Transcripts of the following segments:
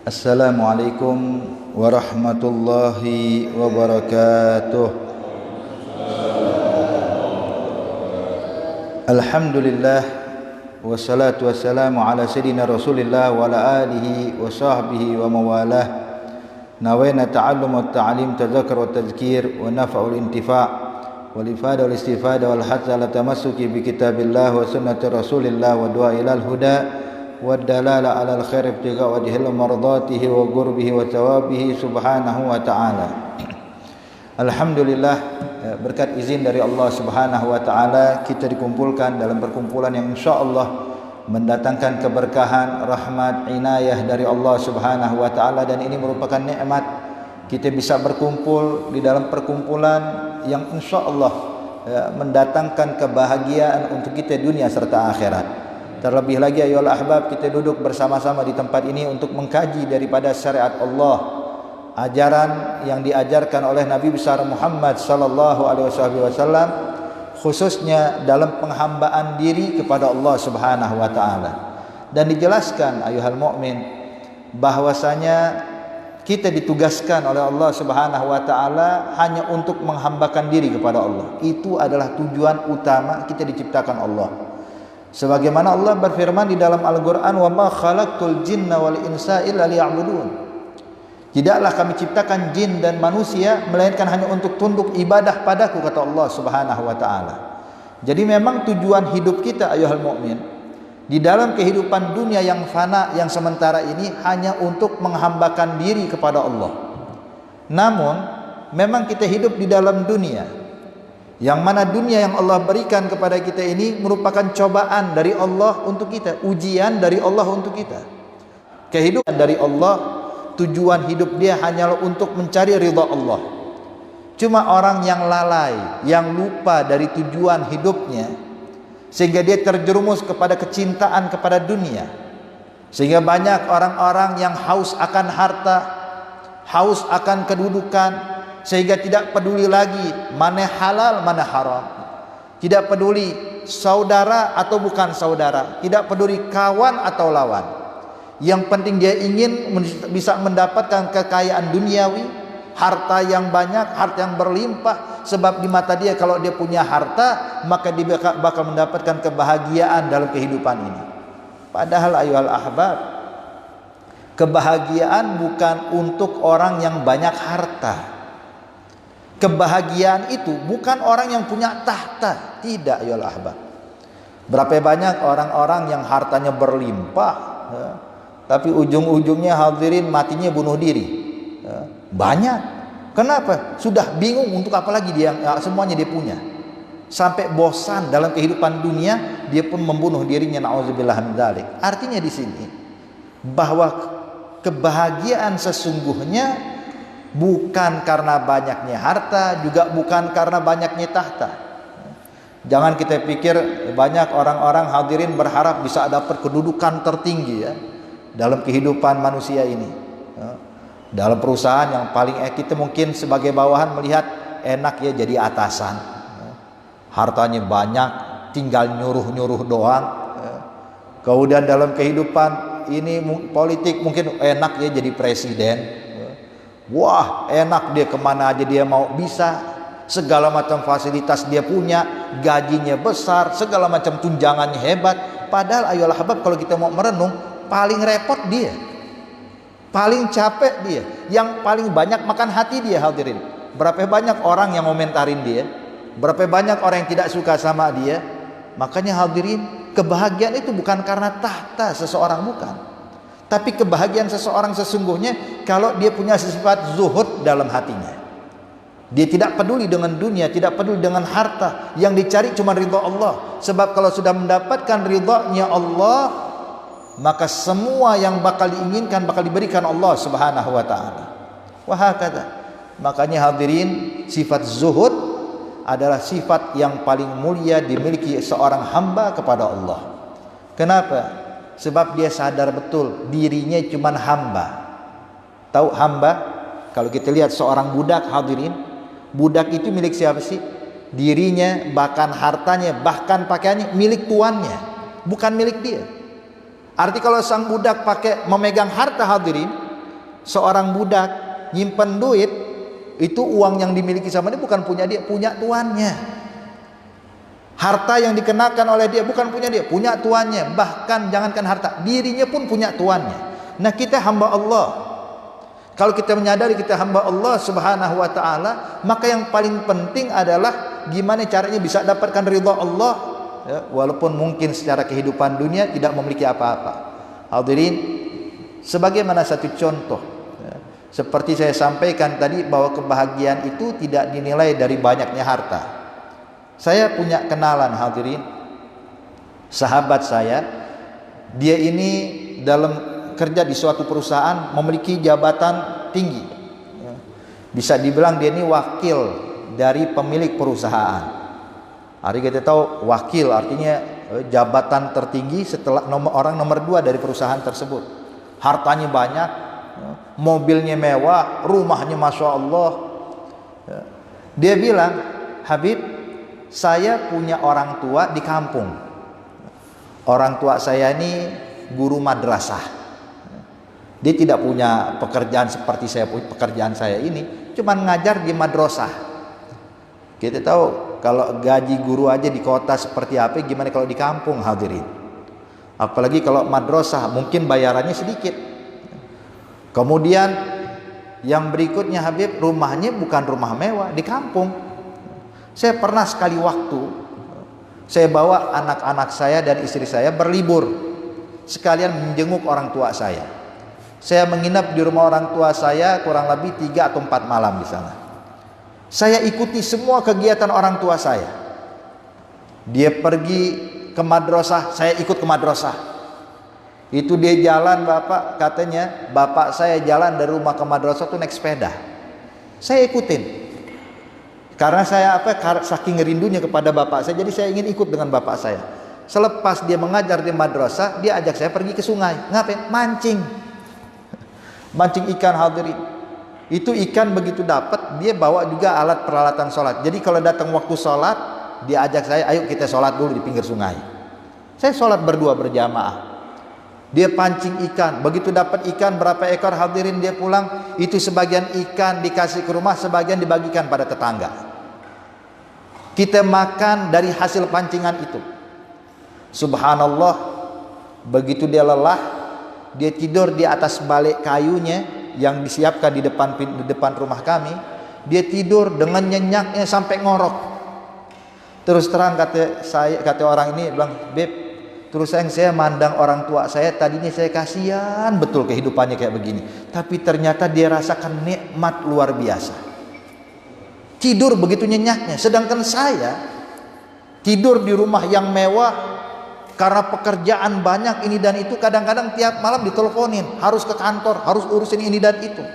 Assalamualaikum warahmatullahi wabarakatuh. Alhamdulillah wassalatu wassalamu ala sayyidina Rasulillah wa ala alihi wa sahbihi wa mawalah. Nawaina ta'allum wa ta'lim, tadzakkar wa tadhkir wa nafa'ul intifa' wal ifada wal istifada wal hatta ala tamassuki bi kitabillah wa sunnati Rasulillah wa du'a ilal huda والدلالة على الخير ابتغاء وجه مرضاته وقربه وثوابه سبحانه وتعالى. Alhamdulillah, berkat izin dari Allah Subhanahu wa taala kita dikumpulkan dalam perkumpulan yang insyaallah mendatangkan keberkahan, rahmat, inayah dari Allah Subhanahu wa taala, dan ini merupakan nikmat kita bisa berkumpul di dalam perkumpulan yang insyaallah mendatangkan kebahagiaan untuk kita dunia serta akhirat. Terlebih lagi ayolah ahbab, kita duduk bersama-sama di tempat ini untuk mengkaji daripada syariat Allah, ajaran yang diajarkan oleh Nabi besar Muhammad sallallahu alaihi wasallam, khususnya dalam penghambaan diri kepada Allah Subhanahu wa taala. Dan dijelaskan ayuhal mukmin bahwasanya kita ditugaskan oleh Allah Subhanahu wa taala hanya untuk menghambakan diri kepada Allah. Itu adalah tujuan utama kita diciptakan Allah. Sebagaimana Allah berfirman di dalam Al-Quran, wa ma khalaqtul jinna wal insa illa liya'budun. Tidaklah kami ciptakan jin dan manusia melainkan hanya untuk tunduk ibadah padaku, kata Allah Subhanahu wa taala. Jadi memang tujuan hidup kita ayuhal mukmin di dalam kehidupan dunia yang fana, yang sementara ini, hanya untuk menghambakan diri kepada Allah. Namun memang kita hidup di dalam dunia yang mana dunia yang Allah berikan kepada kita ini merupakan cobaan dari Allah untuk kita, ujian dari Allah untuk kita. Kehidupan dari Allah, tujuan hidup dia hanyalah untuk mencari ridha Allah. Cuma orang yang lalai, yang lupa dari tujuan hidupnya, sehingga dia terjerumus kepada kecintaan kepada dunia. Sehingga banyak orang-orang yang haus akan harta, haus akan kedudukan, sehingga tidak peduli lagi mana halal mana haram, tidak peduli saudara atau bukan saudara, tidak peduli kawan atau lawan. Yang penting dia ingin bisa mendapatkan kekayaan duniawi, harta yang banyak, harta yang berlimpah. Sebab di mata dia kalau dia punya harta, maka dia bakal mendapatkan kebahagiaan dalam kehidupan ini. Padahal ayuhal ahbab, kebahagiaan bukan untuk orang yang banyak harta. Kebahagiaan itu bukan orang yang punya tahta, tidak ya ahbab. Berapa banyak orang-orang yang hartanya berlimpah, ya, tapi ujung-ujungnya hadirin matinya bunuh diri, ya, banyak. Kenapa? Sudah bingung untuk apa lagi dia, ya, semuanya dia punya. Sampai bosan dalam kehidupan dunia, dia pun membunuh dirinya, na'udzubillah min dzalik. Artinya di sini bahwa kebahagiaan sesungguhnya bukan karena banyaknya harta, juga bukan karena banyaknya tahta. Jangan kita pikir banyak orang-orang hadirin berharap bisa dapat kedudukan tertinggi ya dalam kehidupan manusia ini. Dalam perusahaan yang paling kita mungkin sebagai bawahan melihat enak ya jadi atasan. Hartanya banyak, tinggal nyuruh-nyuruh doang. Kemudian dalam kehidupan ini politik mungkin enak ya jadi presiden. Wah, enak dia kemana aja dia mau, bisa segala macam fasilitas dia punya, gajinya besar, segala macam tunjangannya hebat. Padahal ayolah habab, kalau kita mau merenung, paling repot dia, paling capek dia, yang paling banyak makan hati dia hadirin. Berapa banyak orang yang komentarin dia, berapa banyak orang yang tidak suka sama dia. Makanya hadirin, kebahagiaan itu bukan karena tahta seseorang, bukan. Tapi kebahagiaan seseorang sesungguhnya kalau dia punya sifat zuhud dalam hatinya. Dia tidak peduli dengan dunia, tidak peduli dengan harta. Yang dicari cuma ridha Allah. Sebab kalau sudah mendapatkan ridhanya Allah, maka semua yang bakal diinginkan bakal diberikan Allah Subhanahu wa taala. Wahakadha. Makanya hadirin, sifat zuhud adalah sifat yang paling mulia dimiliki seorang hamba kepada Allah. Kenapa? Sebab dia sadar betul dirinya cuma hamba. Tahu hamba? Kalau kita lihat seorang budak hadirin, budak itu milik siapa sih? Dirinya, bahkan hartanya, bahkan pakaiannya milik tuannya, bukan milik dia. Arti kalau sang budak memegang harta hadirin, Seorang budak nyimpen duit, itu uang yang dimiliki sama dia bukan punya dia, punya tuannya. Harta yang dikenakan oleh dia bukan punya dia, punya tuannya. Bahkan jangankan harta, dirinya pun punya tuannya. Nah, kita hamba Allah. Kalau kita menyadari kita hamba Allah Subhanahu wa taala, maka yang paling penting adalah gimana caranya bisa dapatkan ridha Allah, ya, walaupun mungkin secara kehidupan dunia tidak memiliki apa-apa. Hadirin, sebagaimana satu contoh, ya, seperti saya sampaikan tadi bahwa kebahagiaan itu tidak dinilai dari banyaknya harta. Saya punya kenalan, hadirin, sahabat saya, dia ini dalam kerja di suatu perusahaan, memiliki jabatan tinggi, ya. Bisa dibilang dia ini wakil dari pemilik perusahaan. Hari kita tahu wakil artinya jabatan tertinggi setelah orang nomor 2 dari perusahaan tersebut. Hartanya banyak, ya, mobilnya mewah, rumahnya masya Allah, ya. Dia bilang, Habib, saya punya orang tua di kampung. Orang tua saya ini guru madrasah. Dia tidak punya pekerjaan seperti pekerjaan saya ini, cuman ngajar di madrasah. Kita tahu kalau gaji guru aja di kota seperti apa, gimana kalau di kampung, hadirin. Apalagi kalau madrasah, mungkin bayarannya sedikit. Kemudian yang berikutnya, Habib, rumahnya bukan rumah mewah, di kampung. Saya pernah sekali waktu, saya bawa anak-anak saya dan istri saya berlibur, sekalian menjenguk orang tua saya. Saya menginap di rumah orang tua saya kurang lebih 3 atau 4 malam di sana. Saya ikuti semua kegiatan orang tua saya. Dia pergi ke madrasah, saya ikut ke madrasah. Itu dia jalan, Bapak, katanya bapak saya jalan dari rumah ke madrasah tuh naik sepeda. Saya ikutin. Karena saya saking rindunya kepada bapak saya, jadi saya ingin ikut dengan bapak saya. Selepas dia mengajar di madrasah, dia ajak saya pergi ke sungai. Ngapain? Mancing. Mancing ikan, hadirin. Itu ikan begitu dapat, dia bawa juga alat peralatan sholat. Jadi kalau datang waktu sholat, dia ajak saya, ayo kita sholat dulu di pinggir sungai. Saya sholat berdua berjamaah. Dia pancing ikan, begitu dapat ikan berapa ekor, hadirin, dia pulang. Itu sebagian ikan dikasih ke rumah, sebagian dibagikan pada tetangga. Kita makan dari hasil pancingan itu. Subhanallah, begitu dia lelah, dia tidur di atas balik kayunya yang disiapkan di depan rumah kami. Dia tidur dengan nyenyaknya sampai ngorok. Terus terang kata orang ini bilang, Beb, terus saya mandang orang tua saya, tadinya saya kasihan betul kehidupannya kayak begini, tapi ternyata dia rasakan nikmat luar biasa. Tidur begitu nyenyaknya. Sedangkan saya tidur di rumah yang mewah, karena pekerjaan banyak ini dan itu, kadang-kadang tiap malam diteleponin, harus ke kantor, harus urusin ini dan itu.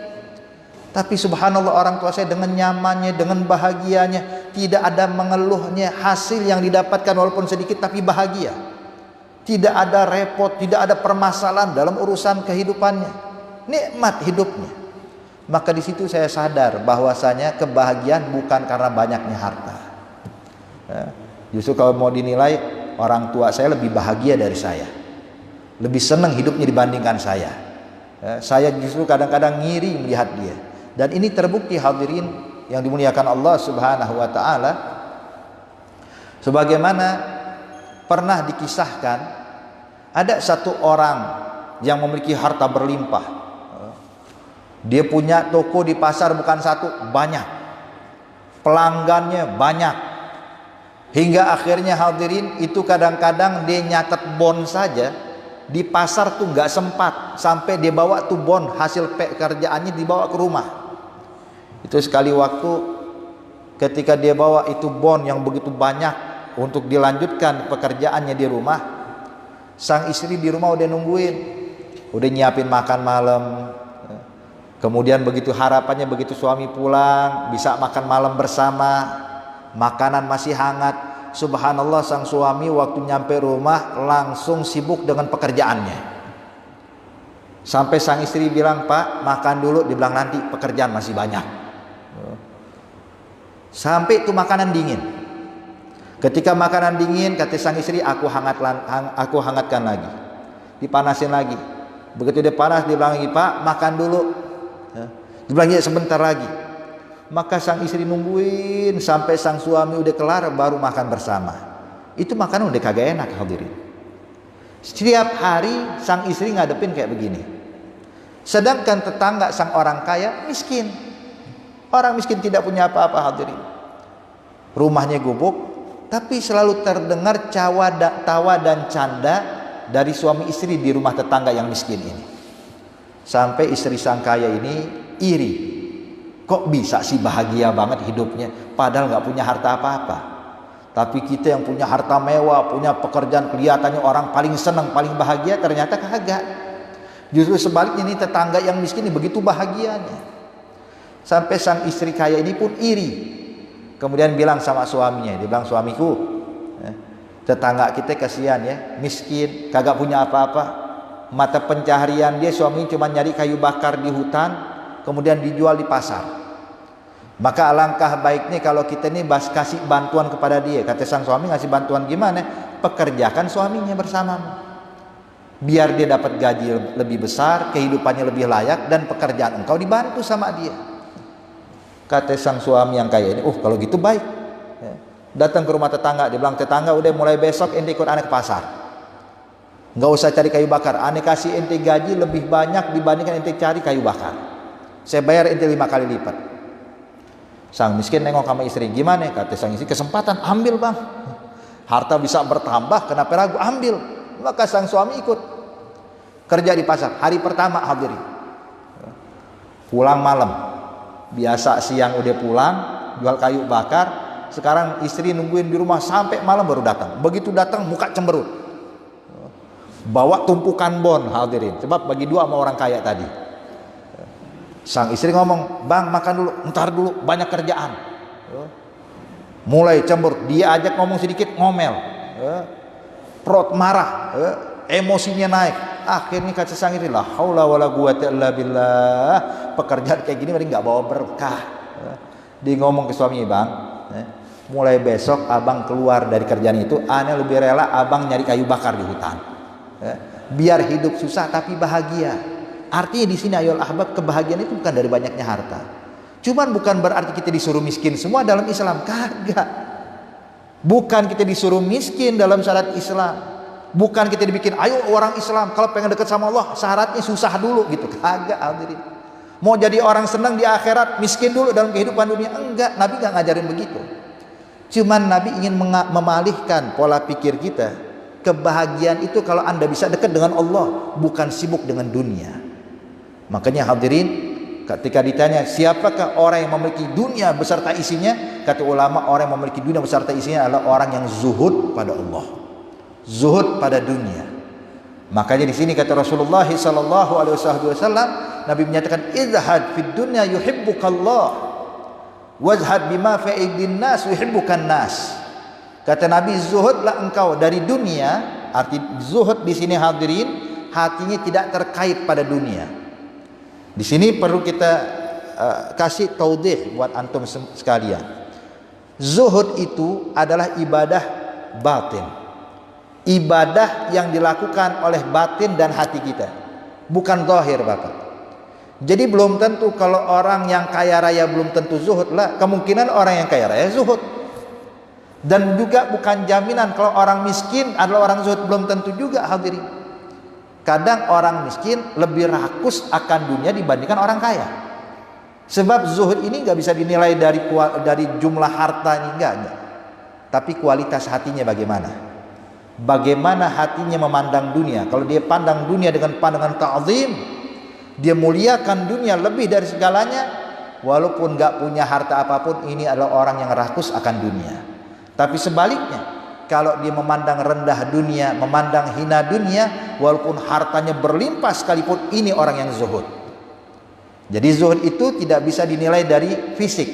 Tapi subhanallah, orang tua saya dengan nyamannya, dengan bahagianya, tidak ada mengeluhnya. Hasil yang didapatkan walaupun sedikit tapi bahagia. Tidak ada repot, tidak ada permasalahan dalam urusan kehidupannya. Nikmat hidupnya. Maka di situ saya sadar bahwasanya kebahagiaan bukan karena banyaknya harta. Justru kalau mau dinilai, orang tua saya lebih bahagia dari saya, lebih senang hidupnya dibandingkan saya. Saya justru kadang-kadang ngiri melihat dia. Dan ini terbukti, hadirin yang dimuliakan Allah Subhanahu wa taala. Sebagaimana pernah dikisahkan, ada satu orang yang memiliki harta berlimpah. Dia punya toko di pasar bukan satu, banyak. Pelanggannya banyak. Hingga akhirnya, hadirin, itu kadang-kadang dia nyatet bon saja di pasar tuh nggak sempat, sampai dia bawa tuh bon hasil pekerjaannya dibawa ke rumah. Itu sekali waktu ketika dia bawa itu bon yang begitu banyak untuk dilanjutkan pekerjaannya di rumah, sang istri di rumah udah nungguin, udah nyiapin makan malam. Kemudian begitu harapannya begitu suami pulang bisa makan malam bersama, makanan masih hangat. Subhanallah, sang suami waktu nyampe rumah langsung sibuk dengan pekerjaannya. Sampai sang istri bilang, Pak, makan dulu. Dibilang nanti, pekerjaan masih banyak. Sampai itu makanan dingin. Ketika makanan dingin, kata sang istri, aku hangatkan lagi. Dipanasin lagi. Begitu dia panas, dia bilang lagi, Pak, makan dulu. Dibilang ya sebentar lagi. Maka sang istri nungguin sampai sang suami udah kelar baru makan bersama. Itu makanan udah kagak enak hadirin. Setiap hari sang istri ngadepin kayak begini. Sedangkan tetangga sang orang kaya miskin. Orang miskin tidak punya apa-apa hadirin. Rumahnya gubuk, tapi selalu terdengar tawa dan canda dari suami istri di rumah tetangga yang miskin ini. Sampai istri sang kaya ini iri. Kok bisa sih bahagia banget hidupnya padahal nggak punya harta apa-apa. Tapi kita yang punya harta mewah, punya pekerjaan, kelihatannya orang paling senang, paling bahagia, ternyata kagak. Justru sebaliknya ini tetangga yang miskin ini begitu bahagianya. Sampai sang istri kaya ini pun iri. Kemudian bilang sama suaminya, dia bilang, suamiku, tetangga kita kasihan ya, miskin, kagak punya apa-apa. Mata pencaharian dia suami cuma nyari kayu bakar di hutan, kemudian dijual di pasar. Maka alangkah baiknya kalau kita ini kasih bantuan kepada dia. Kata sang suami, ngasih bantuan gimana? Pekerjakan suaminya bersamamu, biar dia dapat gaji lebih besar, kehidupannya lebih layak, dan pekerjaan engkau dibantu sama dia. Kata sang suami yang kaya ini, kalau gitu baik. Datang ke rumah tetangga, dia bilang, tetangga udah mulai besok ente ikut ane ke pasar, nggak usah cari kayu bakar, ane kasih ente gaji lebih banyak dibandingkan ente cari kayu bakar, saya bayar ente 5 kali lipat. Sang miskin nengok sama istri, gimana? Kata sang istri, kesempatan, ambil bang, harta bisa bertambah, kenapa ragu, ambil. Maka sang suami ikut kerja di pasar. Hari pertama hadirin, pulang malam, biasa siang udah pulang jual kayu bakar, sekarang istri nungguin di rumah sampai malam baru datang. Begitu datang muka cemberut, bawa tumpukan bon hadirin, sebab bagi dua sama orang kaya tadi. Sang istri ngomong, bang makan dulu, ntar dulu banyak kerjaan. Mulai cembur, dia ajak ngomong sedikit ngomel, perut marah, emosinya naik. Akhirnya kata sang istri, la haula wala quwata illa billah, pekerjaan kayak gini mending nggak bawa berkah. Dia ngomong ke suami, bang, mulai besok abang keluar dari kerjaan itu, ane lebih rela abang nyari kayu bakar di hutan, biar hidup susah tapi bahagia. Artinya di sini ayol ahbab, kebahagiaan itu bukan dari banyaknya harta. Cuman bukan berarti kita disuruh miskin semua dalam Islam, kagak. Bukan kita disuruh miskin dalam syariat Islam. Bukan kita dibikin, ayo orang Islam kalau pengen dekat sama Allah syaratnya susah dulu gitu, kagak hadirin. Mau jadi orang senang di akhirat, miskin dulu dalam kehidupan dunia, enggak. Nabi enggak ngajarin begitu. Cuman Nabi ingin memalihkan pola pikir kita. Kebahagiaan itu kalau anda bisa dekat dengan Allah, bukan sibuk dengan dunia. Makanya hadirin, ketika ditanya siapakah orang yang memiliki dunia beserta isinya, kata ulama orang yang memiliki dunia beserta isinya adalah orang yang zuhud pada Allah, zuhud pada dunia. Makanya di sini kata Rasulullah sallallahu alaihi wasallam, Nabi menyatakan, izhad fid dunya yuhibbukallah, wazhad bima fi aidin nas yuhibbukan nas. Kata Nabi, zuhudlah engkau dari dunia. Arti zuhud di sini hadirin, hatinya tidak terkait pada dunia. Di sini perlu kita kasih taudih buat antum sekalian. Zuhud itu adalah ibadah batin, ibadah yang dilakukan oleh batin dan hati kita, bukan zahir bapak. Jadi belum tentu kalau orang yang kaya raya belum tentu zuhud lah, kemungkinan orang yang kaya raya zuhud. Dan juga bukan jaminan kalau orang miskin adalah orang zuhud, belum tentu juga hadirin. Kadang orang miskin lebih rakus akan dunia dibandingkan orang kaya. Sebab zuhud ini nggak bisa dinilai dari jumlah hartanya, enggak. Tapi kualitas hatinya bagaimana? Bagaimana hatinya memandang dunia? Kalau dia pandang dunia dengan pandangan ta'zim, dia muliakan dunia lebih dari segalanya, walaupun nggak punya harta apapun, ini adalah orang yang rakus akan dunia. Tapi sebaliknya, kalau dia memandang rendah dunia, memandang hina dunia, walaupun hartanya berlimpah sekalipun, ini orang yang zuhud. Jadi zuhud itu tidak bisa dinilai dari fisik.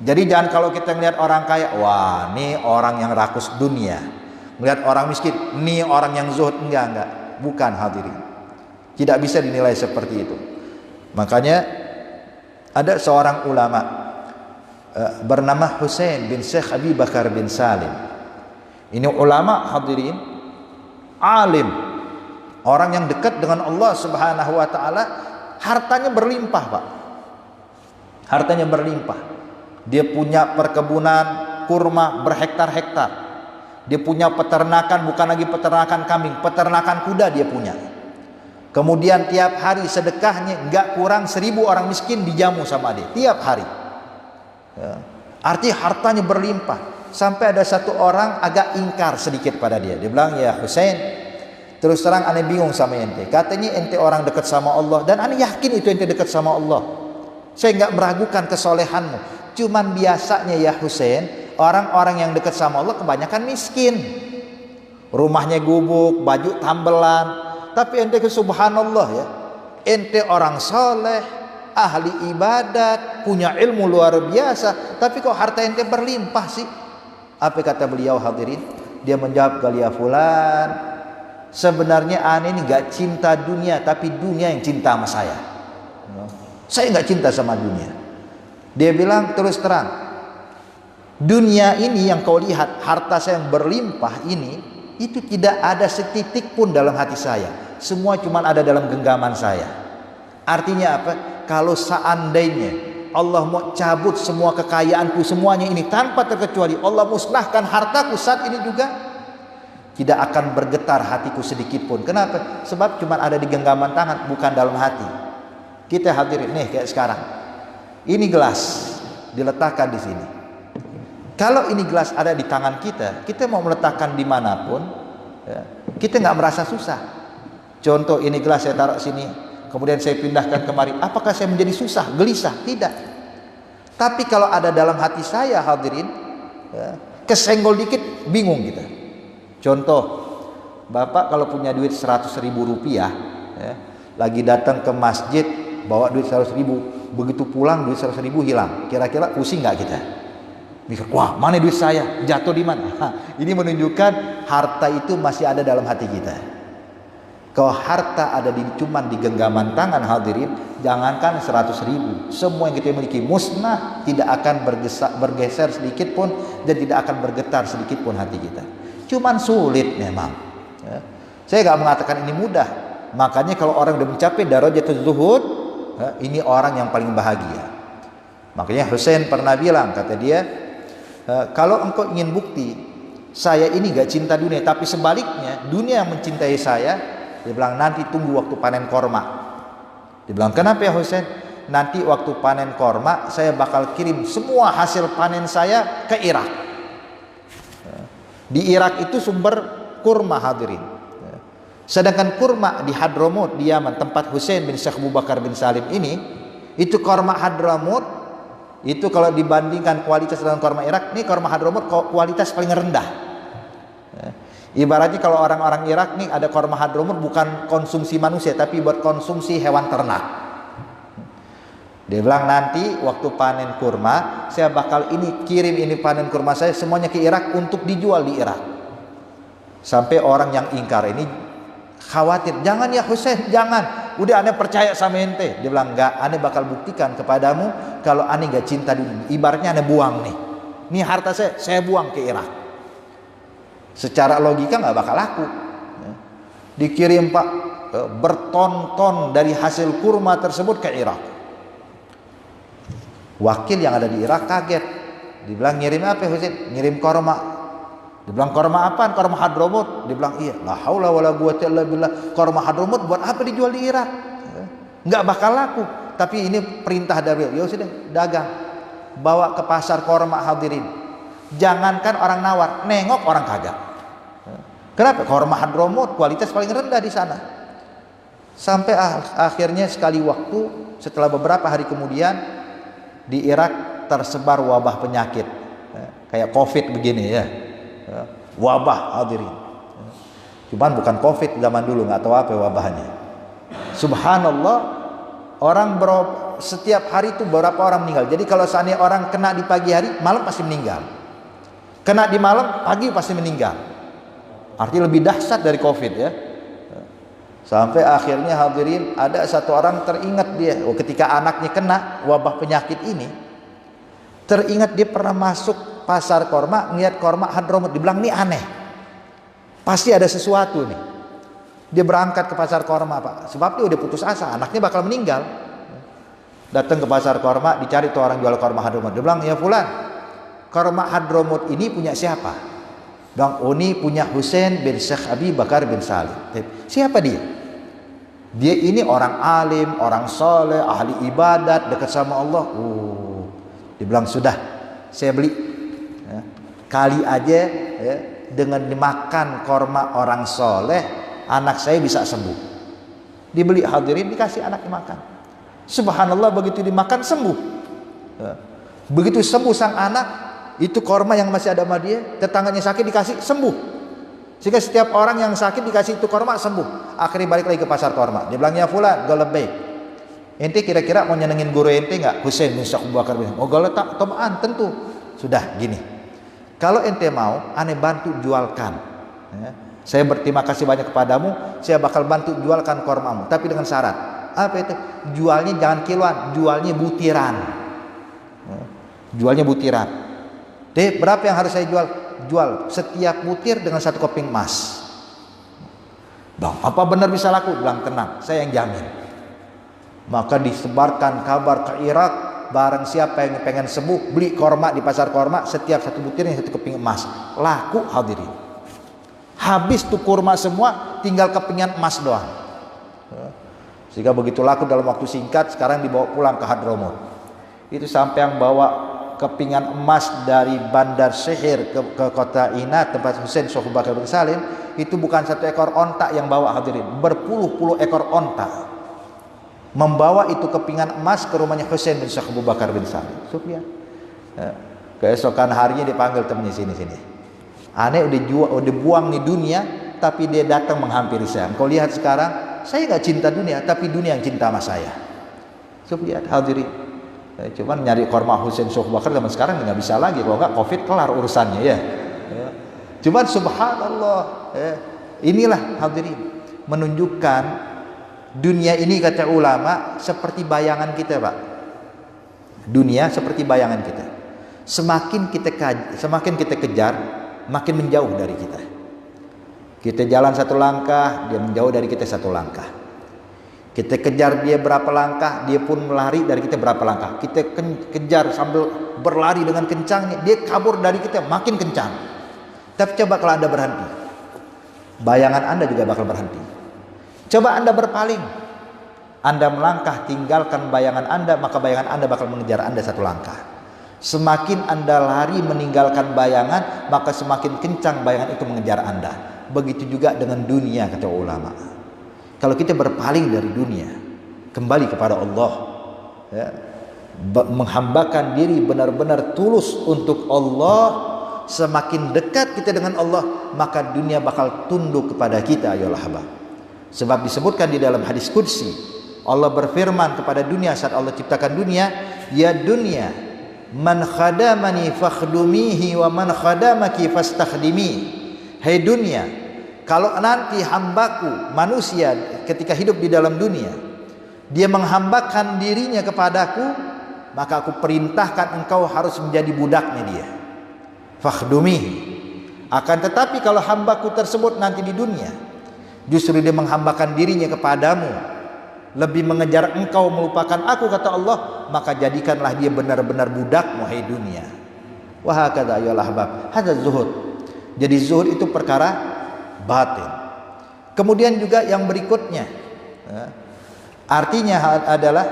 Jadi jangan kalau kita melihat orang kaya, wah ini orang yang rakus dunia. Melihat orang miskin, ini orang yang zuhud. Enggak. Bukan hadirin. Tidak bisa dinilai seperti itu. Makanya ada seorang ulama bernama Husain bin Syekh Abi Bakar bin Salim. Ini ulama hadirin, alim, orang yang dekat dengan Allah Subhanahu wa taala, hartanya berlimpah, Pak. hartanya berlimpah. Dia punya perkebunan kurma berhektar-hektar. Dia punya peternakan, bukan lagi peternakan kambing, peternakan kuda dia punya. Kemudian tiap hari sedekahnya nggak kurang 1000 orang miskin dijamu sama dia tiap hari. Ya. Artinya hartanya berlimpah. Sampai ada satu orang agak ingkar sedikit pada dia. Dia bilang, ya Husain, terus terang aneh bingung sama ente. Katanya ente orang dekat sama Allah, dan aneh yakin itu ente dekat sama Allah. Saya nggak meragukan kesolehanmu. Cuman biasanya ya Husain, orang-orang yang dekat sama Allah kebanyakan miskin. Rumahnya gubuk, baju tambelan. Tapi ente subhanallah ya, ente orang soleh, ahli ibadat, punya ilmu luar biasa, tapi kok harta ente berlimpah sih? Apa kata beliau hadirin? Dia menjawab, ya fulan, sebenarnya aneh ini gak cinta dunia, tapi dunia yang cinta sama saya. Saya gak cinta sama dunia. Dia bilang terus terang, dunia ini yang kau lihat, harta saya yang berlimpah ini, itu tidak ada setitik pun dalam hati saya. Semua cuma ada dalam genggaman saya. Artinya apa? Kalau seandainya Allah mau cabut semua kekayaanku semuanya ini tanpa terkecuali, Allah musnahkan hartaku saat ini juga, tidak akan bergetar hatiku sedikit pun. Kenapa? Sebab cuma ada di genggaman tangan, bukan dalam hati. Kita hadirin nih kayak sekarang. Ini gelas diletakkan di sini. Kalau ini gelas ada di tangan kita, kita mau meletakkan dimanapun, ya, kita nggak merasa susah. Contoh, ini gelas saya taruh sini, kemudian saya pindahkan kemari, apakah saya menjadi susah, gelisah? Tidak. Tapi kalau ada dalam hati saya hadirin, ya, kesenggol dikit bingung kita. Contoh, bapak kalau punya duit 100.000 rupiah, ya, lagi datang ke masjid bawa duit 100.000, begitu pulang duit 100.000 hilang, kira-kira pusing nggak kita? Mikir, wah mana duit saya, jatuh di mana? Ini menunjukkan harta itu masih ada dalam hati kita. Kalau harta ada cuman di genggaman tangan hadirin, jangankan 100.000, semua yang kita miliki musnah, tidak akan bergeser sedikit pun, dan tidak akan bergetar sedikit pun hati kita. Cuman sulit memang, ya. Saya nggak mengatakan ini mudah. Makanya kalau orang udah mencapai darajatul zuhud, ya, ini orang yang paling bahagia. Makanya Husain pernah bilang, kata dia, kalau engkau ingin bukti saya ini gak cinta dunia, tapi sebaliknya dunia yang mencintai saya, dia bilang nanti tunggu waktu panen korma. Dia bilang, kenapa ya Husain? Nanti waktu panen korma saya bakal kirim semua hasil panen saya ke Irak. Di Irak itu sumber kurma hadirin. Sedangkan kurma di Hadramut di Yaman, tempat Husain bin Syekh Abu Bakar bin Salim ini, itu kurma Hadramut itu kalau dibandingkan kualitas dengan kurma Irak, ini kurma Hadramut kualitas paling rendah. Ibaratnya kalau orang-orang Irak nih ada kurma Hadramut bukan konsumsi manusia, tapi buat konsumsi hewan ternak. Dia bilang nanti waktu panen kurma saya bakal kirim ini panen kurma saya semuanya ke Irak untuk dijual di Irak. Sampai orang yang ingkar ini khawatir, jangan ya Husain, jangan. Udah aneh percaya sama ente. Dia bilang enggak, aneh bakal buktikan kepadamu kalau aneh gak cinta dunia. Ibaratnya aneh buang nih. Ini harta saya buang ke Irak. Secara logika nggak bakal laku. Dikirim Pak berton-ton dari hasil kurma tersebut ke Irak. Wakil yang ada di Irak kaget. Dibilang ngirim apa Husain? Ngirim korma. Dibilang korma apaan? Korma Hadramut. Dibilang iya. La haula wala quwwata illa billah. Korma Hadramut buat apa dijual di Irak? Nggak bakal laku. Tapi ini perintah dari ya sudah dagang. Bawa ke pasar korma hadirin. Jangankan orang nawar, nengok orang kagak. Kenapa? Korma Hadramut kualitas paling rendah di sana. Sampai akhirnya sekali waktu, setelah beberapa hari kemudian, di Irak tersebar wabah penyakit kayak COVID begini ya. Wabah hadirin. Cuman bukan COVID zaman dulu, nggak tahu apa wabahnya. Subhanallah, setiap hari itu beberapa orang meninggal. Jadi kalau seandainya orang kena di pagi hari, malam pasti meninggal. Kena di malam, pagi pasti meninggal. Artinya lebih dahsyat dari COVID ya. Sampai akhirnya hadirin ada satu orang teringat dia, ketika anaknya kena wabah penyakit ini, teringat dia pernah masuk pasar korma, ngeliat korma Hadramut, dibilang ini aneh. Pasti ada sesuatu nih. Dia berangkat ke pasar korma Pak, sebab dia udah putus asa, anaknya bakal meninggal. Datang ke pasar korma, dicari tuh orang jual korma Hadramut. Dia bilang, ya fulan, korma Hadramut ini punya siapa? Bilang, oh ini punya Husain bin Syekh Abi Bakar bin Salim. Siapa dia? Dia ini orang alim, orang soleh, ahli ibadat, dekat sama Allah. Oh, dia bilang, sudah, saya beli. Ya, kali aja ya, dengan dimakan korma orang soleh, anak saya bisa sembuh. Dibeli, hadirin, dikasih anaknya makan. Subhanallah, begitu dimakan sembuh. Ya. Begitu sembuh sang anak, itu korma yang masih ada sama dia, tetangganya sakit dikasih sembuh. Sehingga setiap orang yang sakit dikasih itu korma sembuh. Akhirnya balik lagi ke pasar korma. Dia bilang, ya fulan, gue lebih. Ente kira-kira mau nyenengin guru ente nggak? Husain bin Syekh Abu Bakar bin. Oh gue tak tomaan tentu. Sudah gini. Kalau ente mau, ane bantu jualkan. Ya. Saya berterima kasih banyak kepadamu. Saya bakal bantu jualkan kormamu, tapi dengan syarat. Apa itu? Jualnya jangan kiloan, jualnya butiran. Jualnya butiran. Berapa yang harus saya jual? Jual setiap butir dengan 1 keping emas. Bang, apa benar bisa laku? Bilang, tenang, saya yang jamin. Maka disebarkan kabar ke Irak, barang siapa yang pengen sembuh, beli korma di pasar korma, setiap 1 butirnya 1 keping emas. Laku, hadirin. Habis tuh kurma semua, tinggal kepingan emas doang. Sehingga begitu laku dalam waktu singkat, sekarang dibawa pulang ke Hadramut. Itu sampai yang bawa kepingan emas dari Bandar Sihir ke kota Ina, tempat Husain Syekh Abu Bakar bin Salim, itu bukan 1 ekor onta yang bawa, hadirin, berpuluh-puluh ekor onta membawa itu kepingan emas ke rumahnya Husain bin Syekh Abu Bakar bin Salim. Sufyan. Ya. Keesokan harinya dipanggil temannya, sini. Aneh udah buang nih dunia, tapi dia datang menghampiri saya. Engkau lihat sekarang, saya nggak cinta dunia, tapi dunia yang cinta sama saya. Lihat, hadirin. Cuman nyari korma Husain Syekh Abu Bakar zaman sekarang nggak bisa lagi, kalau nggak COVID kelar urusannya ya. Cuman subhanallah, ya. Inilah hadirin, menunjukkan dunia ini kata ulama seperti bayangan kita, Pak. Dunia seperti bayangan kita. Semakin kita kejar, makin menjauh dari kita. Kita jalan 1 langkah, dia menjauh dari kita 1 langkah. Kita kejar dia berapa langkah, dia pun melari dari kita berapa langkah. Kita kejar sambil berlari dengan kencang, dia kabur dari kita makin kencang. Tapi coba kalau Anda berhenti, bayangan Anda juga bakal berhenti. Coba Anda berpaling, Anda melangkah, tinggalkan bayangan Anda, maka bayangan Anda bakal mengejar Anda 1 langkah. Semakin Anda lari meninggalkan bayangan, maka semakin kencang bayangan itu mengejar Anda. Begitu juga dengan dunia, kata ulama. Kalau kita berpaling dari dunia, kembali kepada Allah, ya, menghambakan diri benar-benar tulus untuk Allah, semakin dekat kita dengan Allah, maka dunia bakal tunduk kepada kita, ya Allah. Sebab disebutkan di dalam hadis qudsi, Allah berfirman kepada dunia saat Allah ciptakan dunia, ya dunia, man khadamani fakhdumihi wa man khadamaki fastakhdimi. Hai dunia, kalau nanti hambaku manusia ketika hidup di dalam dunia, dia menghambakan dirinya kepadaku, maka aku perintahkan engkau harus menjadi budaknya dia. Fakhdumihi. Akan tetapi kalau hambaku tersebut nanti di dunia, justru dia menghambakan dirinya kepadamu, lebih mengejar engkau melupakan aku, kata Allah, maka jadikanlah dia benar-benar budakmu, hai dunia. Wa hakadha ya ahbab, hadza zuhud. Jadi zuhud itu perkara batin. Kemudian juga yang berikutnya, artinya adalah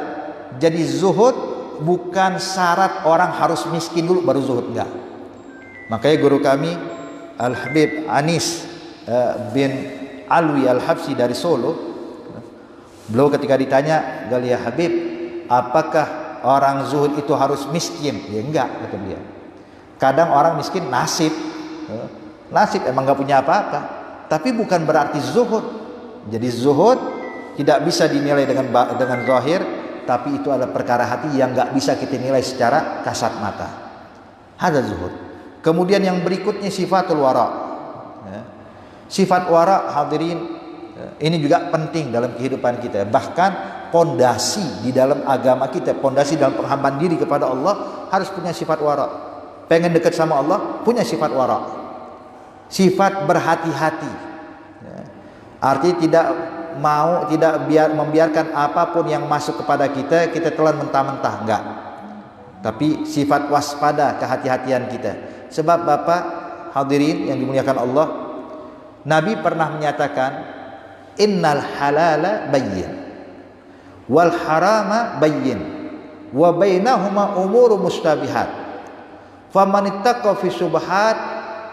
jadi zuhud bukan syarat orang harus miskin dulu baru zuhud, enggak. Makanya guru kami Al-Habib Anis bin Alwi Al-Habsyi dari Solo, beliau ketika ditanya, "Galia Habib, apakah orang zuhud itu harus miskin?" Ya enggak, kata dia. Kadang orang miskin nasib emang nggak punya apa-apa, tapi bukan berarti zuhud. Jadi zuhud tidak bisa dinilai dengan zahir, tapi itu adalah perkara hati yang nggak bisa kita nilai secara kasat mata. Ada zuhud. Kemudian yang berikutnya sifatul wara. Sifat wara, hadirin, ini juga penting dalam kehidupan kita. Bahkan pondasi di dalam agama kita, pondasi dalam penghambaan diri kepada Allah harus punya sifat wara. Pengen dekat sama Allah, punya sifat wara. Sifat berhati-hati, artinya tidak membiarkan apapun yang masuk kepada kita telan mentah-mentah, enggak. Tapi sifat waspada, kehati-hatian kita. Sebab Bapak hadirin yang dimuliakan Allah, Nabi pernah menyatakan, innal halala bayyin wal harama bayyin wa bainahuma umuru mustabihat faman ittaqa fi syubhat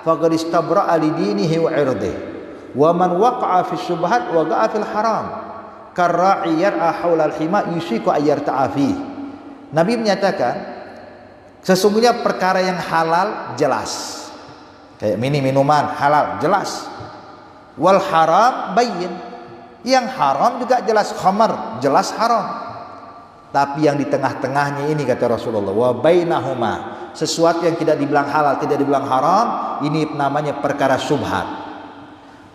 faqad istabra'a li dinihi wa 'irdihi wa man waqa'a fi syubhat waqa'a fil haram karra'i yar'a haulal hima yusiku ayyarta'a fi. Nabi menyatakan sesungguhnya perkara yang halal jelas, kayak minuman halal jelas, wal haram bayyin, yang haram juga jelas, khamar jelas haram. Tapi yang di tengah-tengahnya ini kata Rasulullah, wa bainahuma, sesuatu yang tidak dibilang halal tidak dibilang haram, ini namanya perkara syubhat.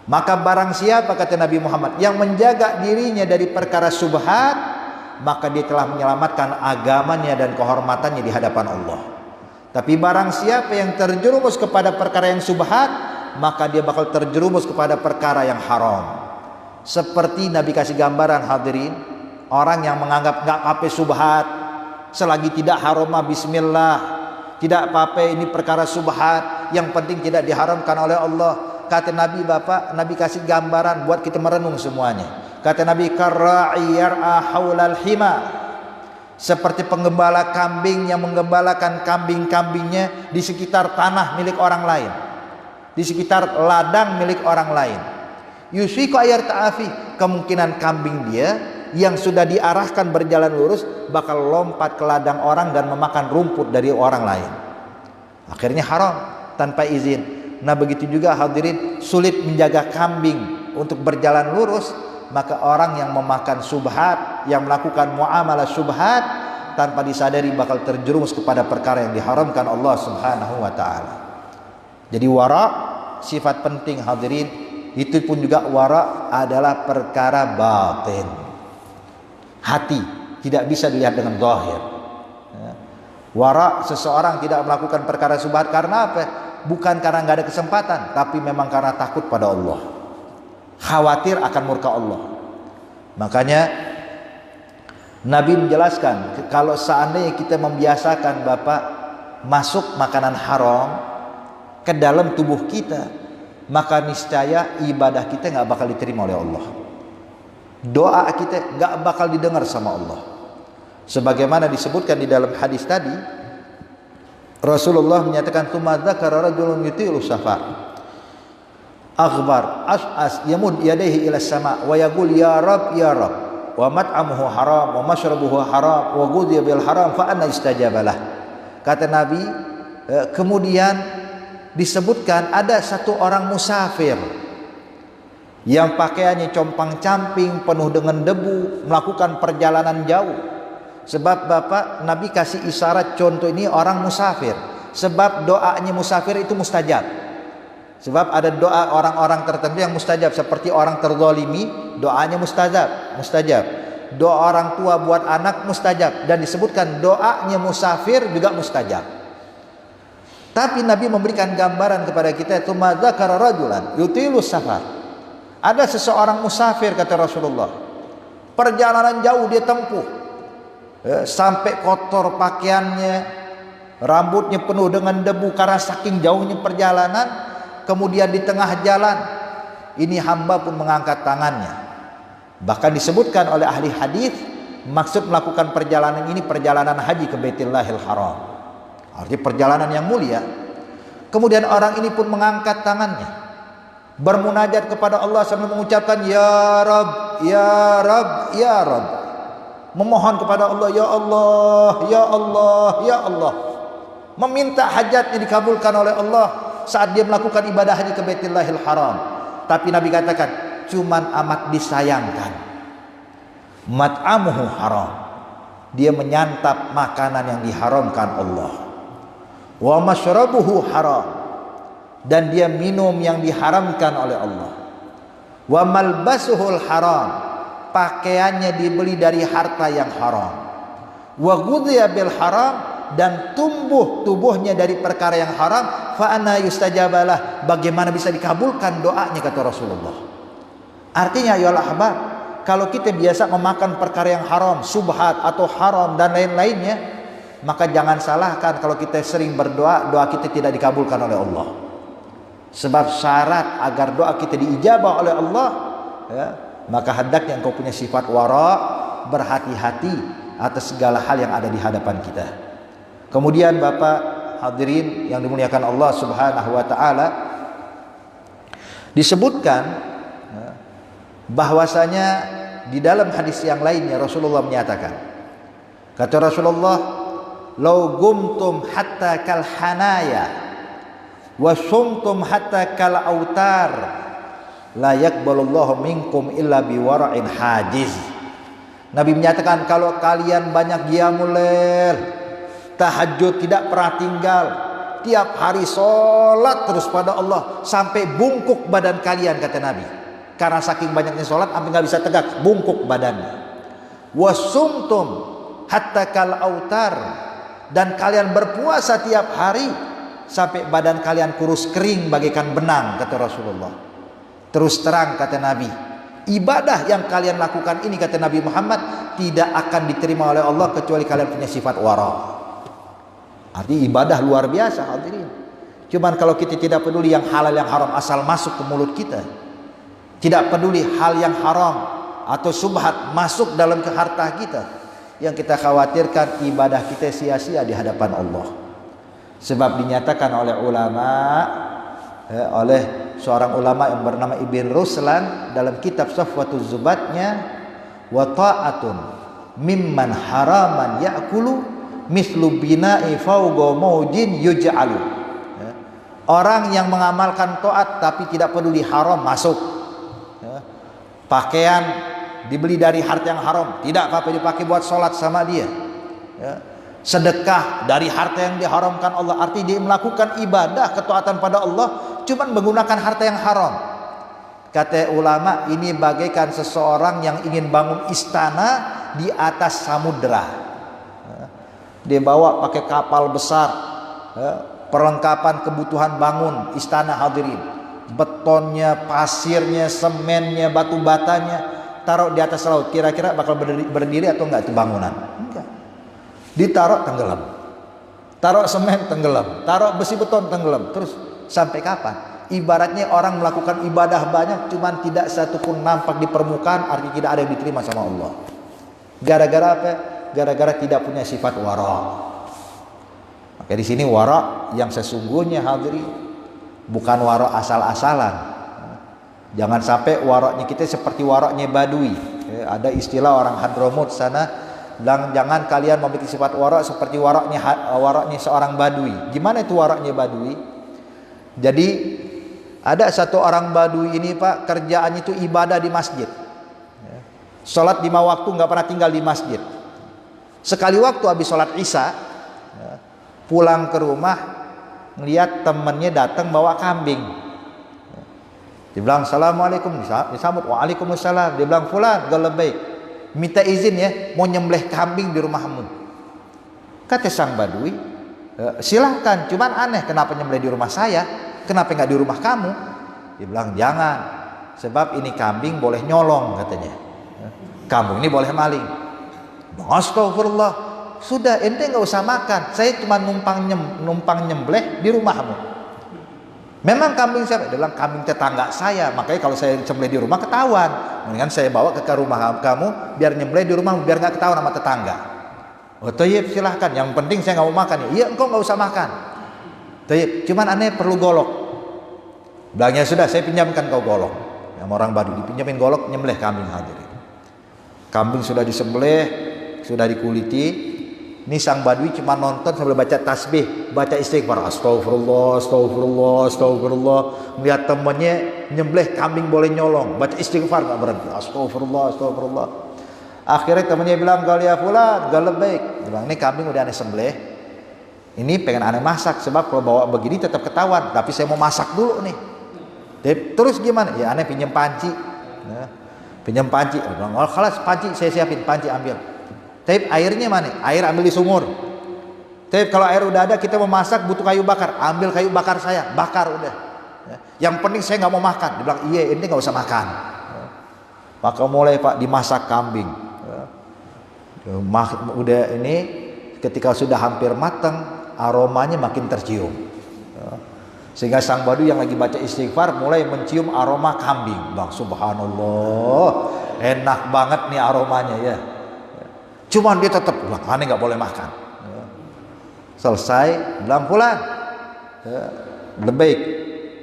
Maka barang siapa kata Nabi Muhammad yang menjaga dirinya dari perkara syubhat, maka dia telah menyelamatkan agamanya dan kehormatannya di hadapan Allah. Tapi barang siapa yang terjerumus kepada perkara yang syubhat, maka dia bakal terjerumus kepada perkara yang haram. Seperti Nabi kasih gambaran hadirin, orang yang menganggap enggak apa-apa syubhat, selagi tidak haram bismillah, tidak apa-apa ini perkara syubhat, yang penting tidak diharamkan oleh Allah. Kata Nabi, Bapak, Nabi kasih gambaran buat kita merenung semuanya. Kata Nabi, karra'i yar'a haulal hima, seperti penggembala kambing yang menggembalakan kambing-kambingnya di sekitar tanah milik orang lain, di sekitar ladang milik orang lain. Yusiku ayar ta'afi, kemungkinan kambing dia yang sudah diarahkan berjalan lurus bakal lompat ke ladang orang dan memakan rumput dari orang lain, akhirnya haram tanpa izin. Nah begitu juga hadirin, sulit menjaga kambing untuk berjalan lurus, maka orang yang memakan subhat, yang melakukan muamalah subhat tanpa disadari bakal terjerumus kepada perkara yang diharamkan Allah Subhanahu wa taala. Jadi wara sifat penting hadirin, itu pun juga wara adalah perkara batin. Hati tidak bisa dilihat dengan zahir. Wara, seseorang tidak melakukan perkara subhat karena apa? Bukan karena nggak ada kesempatan, tapi memang karena takut pada Allah, khawatir akan murka Allah. Makanya Nabi menjelaskan, kalau seandainya kita membiasakan Bapak masuk makanan haram ke dalam tubuh kita, maka niscaya ibadah kita nggak bakal diterima oleh Allah, doa kita nggak bakal didengar sama Allah. Sebagaimana disebutkan di dalam hadis tadi, Rasulullah menyatakan, "Tsumma dzakara rajulun yutilu safar aghbar as'as yamud yadayhi ila sama wa yaqul ya rab wa mat'amuhu haram wa mashrabuhu haram wa ghudhiya bil haram fa anna istajabalah." Kata Nabi, kemudian disebutkan ada satu orang musafir yang pakaiannya compang-camping, penuh dengan debu, melakukan perjalanan jauh. Sebab Bapak, Nabi kasih isyarat contoh ini orang musafir, sebab doanya musafir itu mustajab. Sebab ada doa orang-orang tertentu yang mustajab, seperti orang terzalimi doanya mustajab. Doa orang tua buat anak mustajab, dan disebutkan doanya musafir juga mustajab. Tapi Nabi memberikan gambaran kepada kita, tsumma dzakara rajulan yutilu safar. Ada seseorang musafir kata Rasulullah, perjalanan jauh dia tempuh, sampai kotor pakaiannya, rambutnya penuh dengan debu karena saking jauhnya perjalanan. Kemudian di tengah jalan ini hamba pun mengangkat tangannya. Bahkan disebutkan oleh ahli hadis, maksud melakukan perjalanan ini perjalanan haji ke Baitullahil Haram, artinya perjalanan yang mulia. Kemudian orang ini pun mengangkat tangannya, bermunajat kepada Allah sambil mengucapkan ya Rabb, ya Rabb, ya Rabb, memohon kepada Allah, ya Allah, ya Allah, ya Allah, meminta hajatnya dikabulkan oleh Allah saat dia melakukan ibadah haji ke Baitullahil Haram. Tapi Nabi katakan, cuman amat disayangkan, mat'amuhu haram, dia menyantap makanan yang diharamkan Allah, wa mashrabuhu haram, dan dia minum yang diharamkan oleh Allah, wa malbasuhul haram, pakaiannya dibeli dari harta yang haram, wa ghudhiya bil haram, dan tumbuh tubuhnya dari perkara yang haram, fa anna yustajabalah, bagaimana bisa dikabulkan doanya kata Rasulullah. Artinya ya ahbab, kalau kita biasa memakan perkara yang haram, subhat atau haram dan lain-lainnya, maka jangan salahkan kalau kita sering berdoa, doa kita tidak dikabulkan oleh Allah. Sebab syarat agar doa kita diijabah oleh Allah, ya, maka hendaknya engkau punya sifat wara, berhati-hati atas segala hal yang ada di hadapan kita. Kemudian Bapak hadirin yang dimuliakan Allah Subhanahu wa taala, disebutkan bahwasanya di dalam hadis yang lainnya Rasulullah menyatakan, kata Rasulullah, "Lau gumtum hatta kal hanaya wa sumtum hatta kal autar la yaqbalullahu minkum illa biwara'in hajiz." Nabi menyatakan, kalau kalian banyak qiyamul lail, tahajud tidak pernah tinggal, tiap hari sholat terus pada Allah sampai bungkuk badan kalian, kata Nabi. Karena saking banyaknya sholat sampai nggak bisa tegak, bungkuk badannya. Wasumtum hatta kal autar, dan kalian berpuasa tiap hari sampai badan kalian kurus kering bagaikan benang, kata Rasulullah. Terus terang kata Nabi, ibadah yang kalian lakukan ini, kata Nabi Muhammad, tidak akan diterima oleh Allah kecuali kalian punya sifat wara. Artinya ibadah luar biasa hadirin. Cuman kalau kita tidak peduli yang halal yang haram asal masuk ke mulut kita, tidak peduli hal yang haram atau subhat masuk dalam ke harta kita, yang kita khawatirkan ibadah kita sia-sia di hadapan Allah. Sebab dinyatakan oleh ulama, oleh seorang ulama yang bernama Ibn Ruslan dalam kitab Safwatuz Zubatnya, wa ta'atun mimman haraman ya'kulu mislu bina'i fawqa maujin yuj'alu. Orang yang mengamalkan taat tapi tidak peduli haram masuk. Pakaian dibeli dari harta yang haram, tidak apa-apa dipakai buat sholat sama dia. Sedekah dari harta yang diharamkan Allah, artinya dia melakukan ibadah ketaatan pada Allah cuman menggunakan harta yang haram. Kata ulama, ini bagaikan seseorang yang ingin bangun istana di atas samudera. Dia bawa pakai kapal besar, perlengkapan kebutuhan bangun istana hadirin, betonnya, pasirnya, semennya, batu batanya, taruh di atas laut. Kira-kira bakal berdiri atau enggak itu bangunan? Enggak. Ditaruh tenggelam, taruh semen tenggelam, taruh besi beton tenggelam. Terus sampai kapan? Ibaratnya orang melakukan ibadah banyak cuman tidak satu pun nampak di permukaan, artinya tidak ada yang diterima sama Allah. Gara-gara apa? Gara-gara tidak punya sifat wara. Maka di sini wara yang sesungguhnya hadirin, bukan wara asal-asalan. Jangan sampai waraknya kita seperti waraknya Badui. Ada istilah orang Hadramut sana, dan jangan kalian memiliki sifat warak seperti waraknya seorang Badui. Gimana itu waraknya Badui? Jadi ada satu orang Badui ini Pak, kerjaannya itu ibadah di masjid. Sholat 5 waktu, nggak pernah tinggal di masjid. Sekali waktu habis sholat isya, pulang ke rumah, ngeliat temennya datang bawa kambing. Dia bilang assalamualaikum, disambut waalaikumsalam. Dia bilang fulan galabbaik, minta izin ya mau nyembelih kambing di rumahmu. Kata sang Badui, silahkan, cuman aneh kenapa nyembelih di rumah saya, kenapa nggak di rumah kamu? Dia bilang jangan, sebab ini kambing boleh nyolong katanya, kambing ini boleh maling. Astagfirullah, sudah ente nggak usah makan, saya cuma numpang nyembelih di rumahmu. Memang kambing siapa? Dia bilang kambing tetangga saya, makanya kalau saya nyembelih di rumah ketahuan, mendingan saya bawa ke rumah kamu biar nyembelih di rumahmu, biar nggak ketahuan sama tetangga. Oh tayyib, silahkan, yang penting saya nggak mau makan ya. Iya engkau nggak usah makan. Tayyib, cuman aneh perlu golok. Bilangnya sudah, saya pinjamkan kau golok. Yang orang Badui dipinjamin golok, nyembelih kambing hadirin. Kambing sudah disembelih, sudah dikuliti. Ini sang Badui cuma nonton sambil baca tasbih, baca istighfar, astagfirullah, astagfirullah, astagfirullah. Melihat temannya nyembelih kambing boleh nyolong, baca istighfar nggak berhenti, astagfirullah, astagfirullah. Akhirnya temannya bilang, "Kal ya fulan, galabbaik." Dia bilang, "Ini kambing udah aneh sembelih. Ini pengen aneh masak, sebab kalau bawa begini tetap ketahuan, tapi saya mau masak dulu nih." Terus gimana? Ya aneh pinjam panci. Pinjam panci. Dia bilang, "Oh, khalas panci saya siapin, panci ambil." Tapi airnya mana? Air ambil di sumur. Tapi kalau air udah ada, kita mau masak butuh kayu bakar, ambil kayu bakar saya, bakar udah. Yang penting saya nggak mau makan. Dia bilang, "Iya, ini nggak usah makan." Maka mulai Pak dimasak kambing. Udah ini ketika sudah hampir matang, aromanya makin tercium. Sehingga sang badu yang lagi baca istighfar mulai mencium aroma kambing. Bang, subhanallah, enak banget nih aromanya ya. Cuman dia tetap bilang, aneh nggak boleh makan. Selesai, bilang pulang. Lebih baik,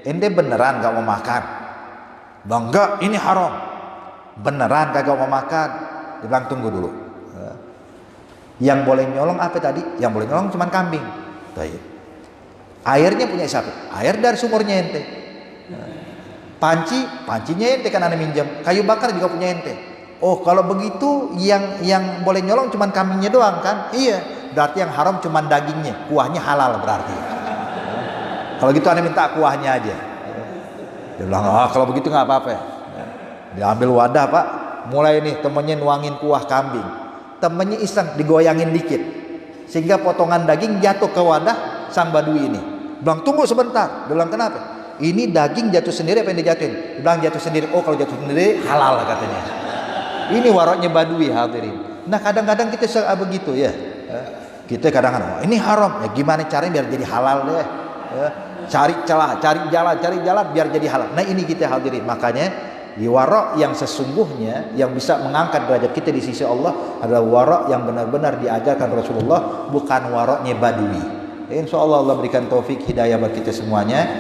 ente beneran nggak mau makan? Bang, enggak, ini haram. Beneran kagak mau makan? Dia bilang tunggu dulu. Yang boleh nyolong apa tadi? Yang boleh nyolong cuma kambing. Baik. Airnya punya siapa? Air dari sumurnya ente. Pancinya ente kan ane minjam. Kayu bakar juga punya ente. Oh, kalau begitu yang boleh nyolong cuma kambingnya doang kan? Iya. Berarti yang haram cuma dagingnya, kuahnya halal berarti. Kalau gitu ane minta kuahnya aja. Dia bilang, kalau begitu nggak apa-apa. Dia ambil wadah Pak, mulai nih temennya nuangin kuah kambing. Temennya iseng digoyangin dikit, sehingga potongan daging jatuh ke wadah sang badui ini. Bilang tunggu sebentar. Dia bilang kenapa? Ini daging jatuh sendiri apa yang dijatuhin? Dia bilang jatuh sendiri. Oh, kalau jatuh sendiri halal katanya. Ini waroknya badui hadirin. Nah kadang-kadang kita begitu ya. Kita kadang-kadang ini haram. Ya gimana caranya biar jadi halal deh? Cari celah, cari jalan biar jadi halal. Nah ini kita hadirin. Makanya di warok yang sesungguhnya yang bisa mengangkat derajat kita di sisi Allah adalah warok yang benar-benar diajarkan Rasulullah, bukan waroknya badui. Insya Allah Allah berikan taufik hidayah bagi kita semuanya.